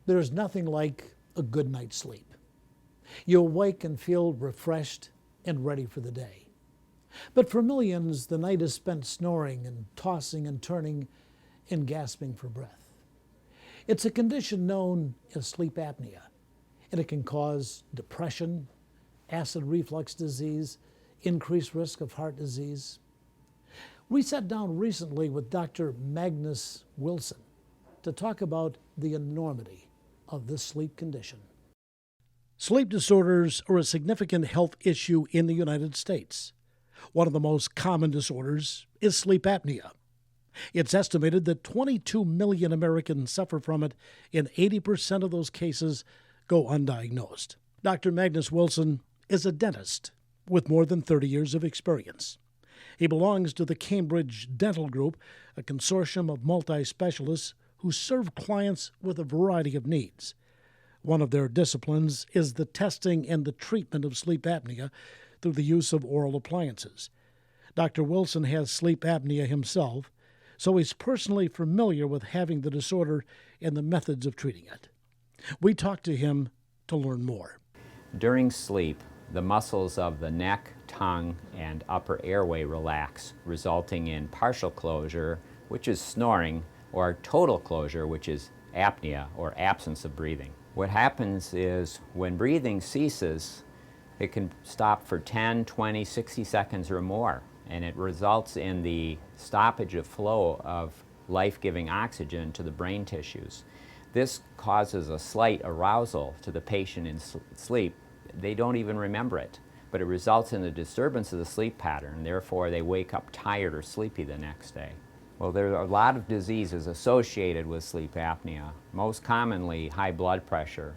There's nothing like a good night's sleep. You awake and feel refreshed and ready for the day. But for millions, the night is spent snoring and tossing and turning and gasping for breath. It's a condition known as sleep apnea, and it can cause depression, acid reflux disease, increased risk of heart disease. We sat down recently with Dr. Magnus Wilson to talk about the enormity of this sleep condition. Sleep disorders are a significant health issue in the United States. One of the most common disorders is sleep apnea. It's estimated that 22 million Americans suffer from it, and 80% of those cases go undiagnosed. Dr. Magnus Wilson is a dentist with more than 30 years of experience. He belongs to the Cambridge Dental Group, a consortium of multi-specialists who serve clients with a variety of needs. One of their disciplines is the testing and the treatment of sleep apnea through the use of oral appliances. Dr. Wilson has sleep apnea himself, so he's personally familiar with having the disorder and the methods of treating it. We talked to him to learn more. During sleep, the muscles of the neck, tongue, and upper airway relax, resulting in partial closure, which is snoring, or total closure, which is apnea, or absence of breathing. What happens is when breathing ceases, it can stop for 10, 20, 60 seconds or more, and it results in the stoppage of flow of life-giving oxygen to the brain tissues. This causes a slight arousal to the patient in sleep. They don't even remember it, but it results in a disturbance of the sleep pattern. Therefore, they wake up tired or sleepy the next day. Well, there are a lot of diseases associated with sleep apnea, most commonly high blood pressure.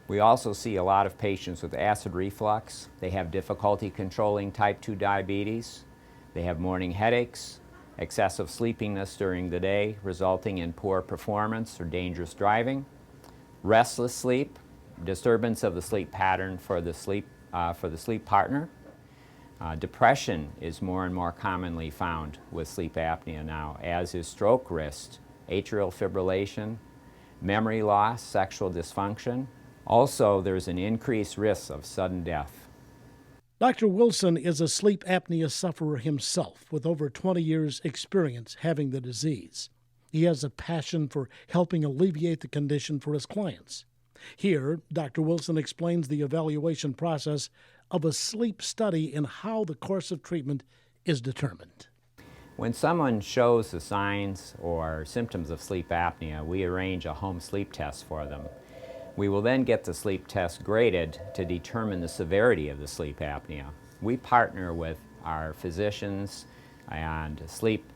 We also see a lot of patients with acid reflux. They have difficulty controlling type 2 diabetes. They have morning headaches, excessive sleepiness during the day, resulting in poor performance or dangerous driving, restless sleep, disturbance of the sleep pattern for the sleep partner. Depression is more and more commonly found with sleep apnea now, as is stroke risk, atrial fibrillation, memory loss, sexual dysfunction. Also, there's an increased risk of sudden death. Dr. Wilson is a sleep apnea sufferer himself with over 20 years' experience having the disease. He has a passion for helping alleviate the condition for his clients. Here, Dr. Wilson explains the evaluation process of a sleep study and how the course of treatment is determined. When someone shows the signs or symptoms of sleep apnea, we arrange a home sleep test for them. We will then get the sleep test graded to determine the severity of the sleep apnea. We partner with our physicians and sleep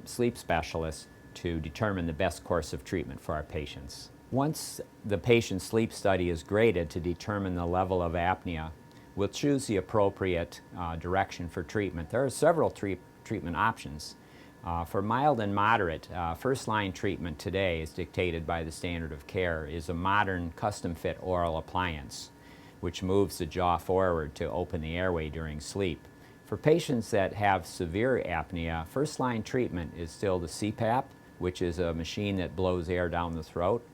specialists to determine the best course of treatment for our patients. Once the patient's sleep study is graded to determine the level of apnea, we'll choose the appropriate direction for treatment. There are several treatment options. For mild and moderate, first-line treatment today is dictated by the standard of care is a modern custom-fit oral appliance, which moves the jaw forward to open the airway during sleep. For patients that have severe apnea, first-line treatment is still the CPAP, which is a machine that blows air down the throat.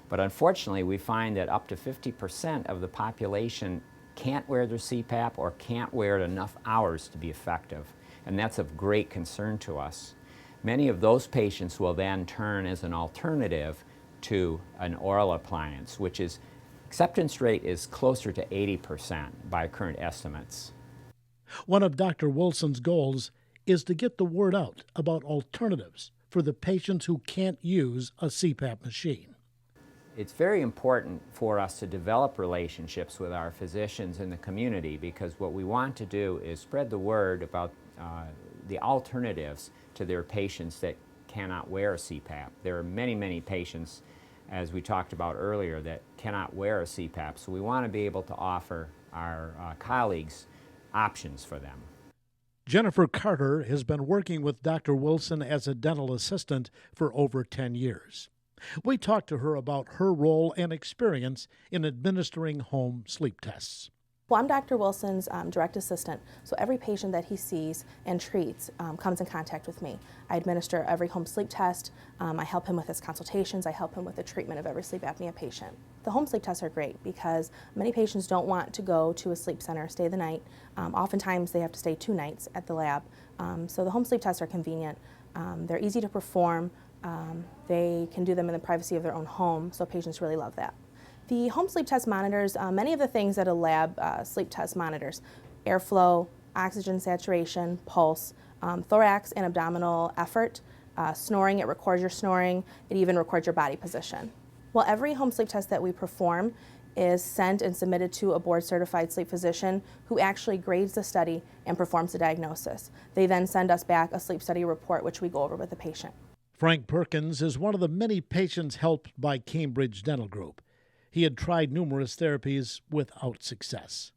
But unfortunately, we find that up to 50% of the population can't wear their CPAP or can't wear it enough hours to be effective, and that's of great concern to us. Many of those patients will then turn as an alternative to an oral appliance, which is acceptance rate is closer to 80% by current estimates. One of Dr. Wilson's goals is to get the word out about alternatives for the patients who can't use a CPAP machine. It's very important for us to develop relationships with our physicians in the community, because what we want to do is spread the word about the alternatives to their patients that cannot wear a CPAP. There are many, many patients, as we talked about earlier, that cannot wear a CPAP, so we want to be able to offer our colleagues options for them. Jennifer Carter has been working with Dr. Wilson as a dental assistant for over 10 years. We talked to her about her role and experience in administering home sleep tests. Well, I'm Dr. Wilson's direct assistant, so every patient that he sees and treats comes in contact with me. I administer every home sleep test, I help him with his consultations, I help him with the treatment of every sleep apnea patient. The home sleep tests are great because many patients don't want to go to a sleep center, stay the night. Oftentimes they have to stay 2 nights at the lab. So the home sleep tests are convenient. They're easy to perform. They can do them in the privacy of their own home, so patients really love that. The home sleep test monitors many of the things that a lab sleep test monitors: airflow, oxygen saturation, pulse, thorax and abdominal effort, snoring. It records your snoring. It even records your body position. Well, every home sleep test that we perform is sent and submitted to a board-certified sleep physician who actually grades the study and performs the diagnosis. They then send us back a sleep study report, which we go over with the patient. Frank Perkins is one of the many patients helped by Cambridge Dental Group. He had tried numerous therapies without success.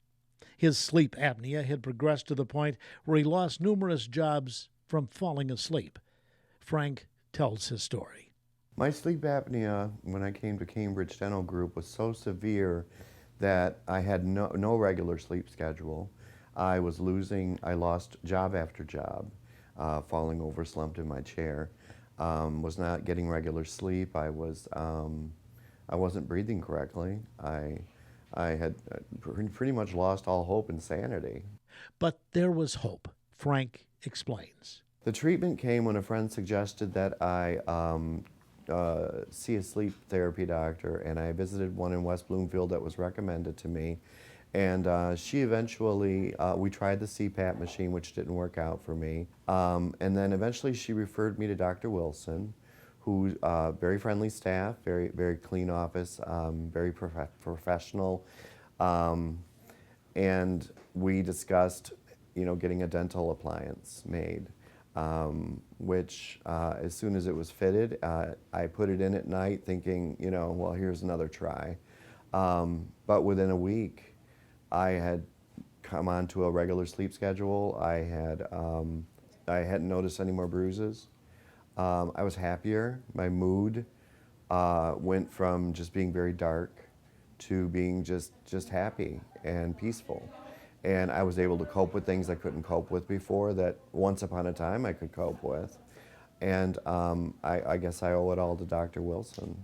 His sleep apnea had progressed to the point where he lost numerous jobs from falling asleep. Frank tells his story. My sleep apnea, when I came to Cambridge Dental Group, was so severe that I had no regular sleep schedule. I lost job after job, falling over, slumped in my chair, was not getting regular sleep. I wasn't breathing correctly. I had pretty much lost all hope and sanity. But there was hope, Frank explains. The treatment came when a friend suggested that I see a sleep therapy doctor, and I visited one in West Bloomfield that was recommended to me. And she eventually, we tried the CPAP machine, which didn't work out for me. And then eventually she referred me to Dr. Wilson, who's very friendly staff, very clean office, very professional. And we discussed, getting a dental appliance made, which as soon as it was fitted, I put it in at night thinking, well, here's another try. But within a week, I had come onto a regular sleep schedule. I hadn't noticed any more bruises. I was happier. My mood went from just being very dark to being just happy and peaceful. And I was able to cope with things I couldn't cope with before that once upon a time I could cope with. And I guess I owe it all to Dr. Wilson.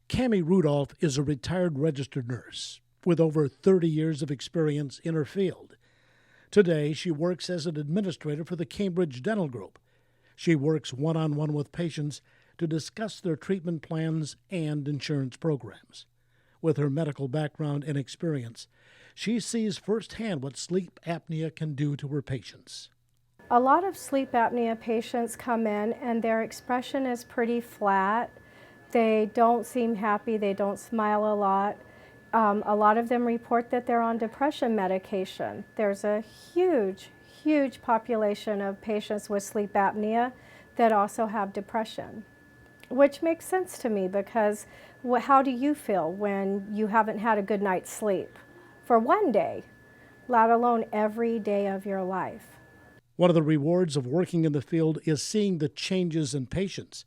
Cammie Rudolph is a retired registered nurse with over 30 years of experience in her field. Today, she works as an administrator for the Cambridge Dental Group. She works one-on-one with patients to discuss their treatment plans and insurance programs. With her medical background and experience, she sees firsthand what sleep apnea can do to her patients. A lot of sleep apnea patients come in and their expression is pretty flat. They don't seem happy, they don't smile a lot. A lot of them report that they're on depression medication. There's a huge population of patients with sleep apnea that also have depression, which makes sense to me because how do you feel when you haven't had a good night's sleep for one day, let alone every day of your life? One of the rewards of working in the field is seeing the changes in patients.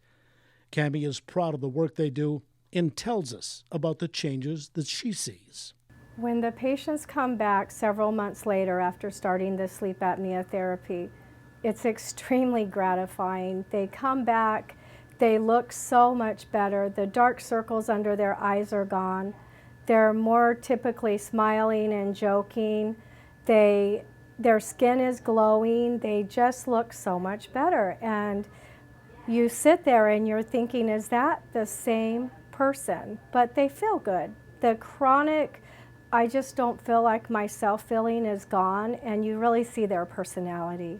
Cammie is proud of the work they do and tells us about the changes that she sees. When the patients come back several months later after starting the sleep apnea therapy, it's extremely gratifying. They come back, they look so much better. The dark circles under their eyes are gone. They're more typically smiling and joking. Their skin is glowing. They just look so much better. And you sit there and you're thinking, is that the same person? But they feel good. The chronic, I just don't feel like myself feeling is gone, and you really see their personality.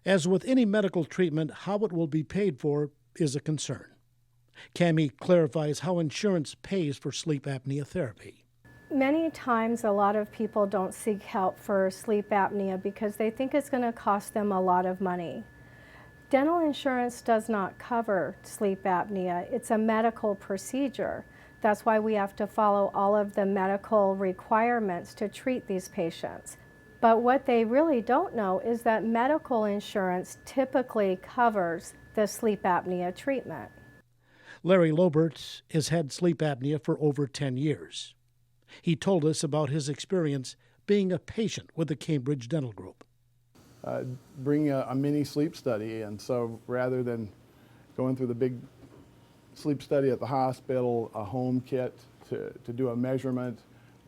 As with any medical treatment, how it will be paid for is a concern. Cammie clarifies how insurance pays for sleep apnea therapy. Many times a lot of people don't seek help for sleep apnea because they think it's going to cost them a lot of money. Dental insurance does not cover sleep apnea. It's a medical procedure. That's why we have to follow all of the medical requirements to treat these patients. But what they really don't know is that medical insurance typically covers the sleep apnea treatment. Larry Lobert has had sleep apnea for over 10 years. He told us about his experience being a patient with the Cambridge Dental Group. Bring a mini sleep study, and so rather than going through the big sleep study at the hospital, a home kit to do a measurement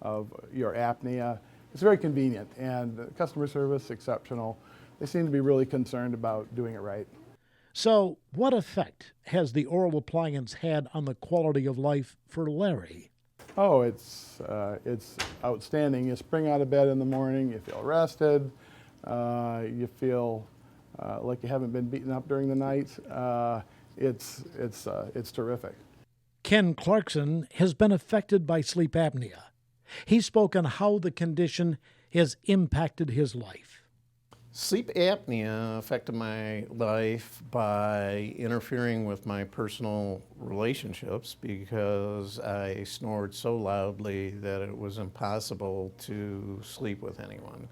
of your apnea, it's very convenient, and the customer service exceptional. They seem to be really concerned about doing it right. So, what effect has the oral appliance had on the quality of life for Larry? Oh, it's outstanding. You spring out of bed in the morning, you feel rested, you feel like you haven't been beaten up during the night. It's terrific. Ken Clarkson has been affected by sleep apnea. He spoke on how the condition has impacted his life. Sleep apnea affected my life by interfering with my personal relationships because I snored so loudly that it was impossible to sleep with anyone.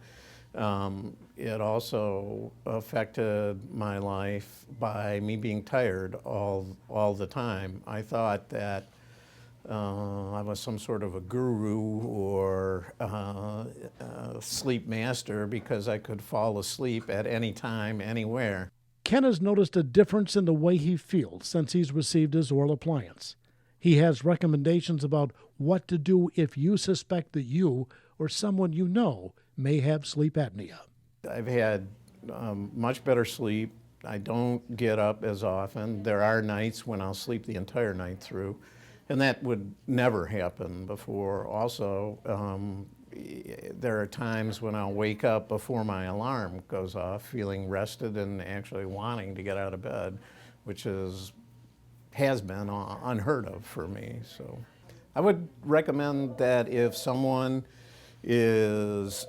It also affected my life by me being tired all the time. I thought that I was some sort of a guru or sleep master because I could fall asleep at any time, anywhere. Ken has noticed a difference in the way he feels since he's received his oral appliance. He has recommendations about what to do if you suspect that you or someone you know may have sleep apnea. I've had much better sleep. I don't get up as often. There are nights when I'll sleep the entire night through, and that would never happen before. Also, there are times when I'll wake up before my alarm goes off, feeling rested and actually wanting to get out of bed, which has been unheard of for me. So I would recommend that if someone is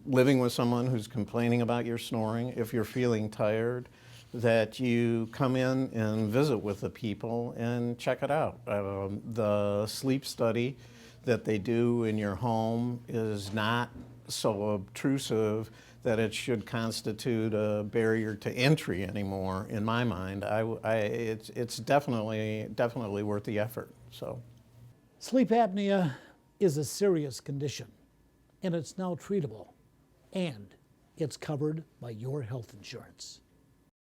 living with someone who's complaining about your snoring, if you're feeling tired, that you come in and visit with the people and check it out. The sleep study that they do in your home is not so obtrusive that it should constitute a barrier to entry anymore, in my mind. It's definitely worth the effort. So, Sleep apnea is a serious condition, and it's now treatable, and it's covered by your health insurance.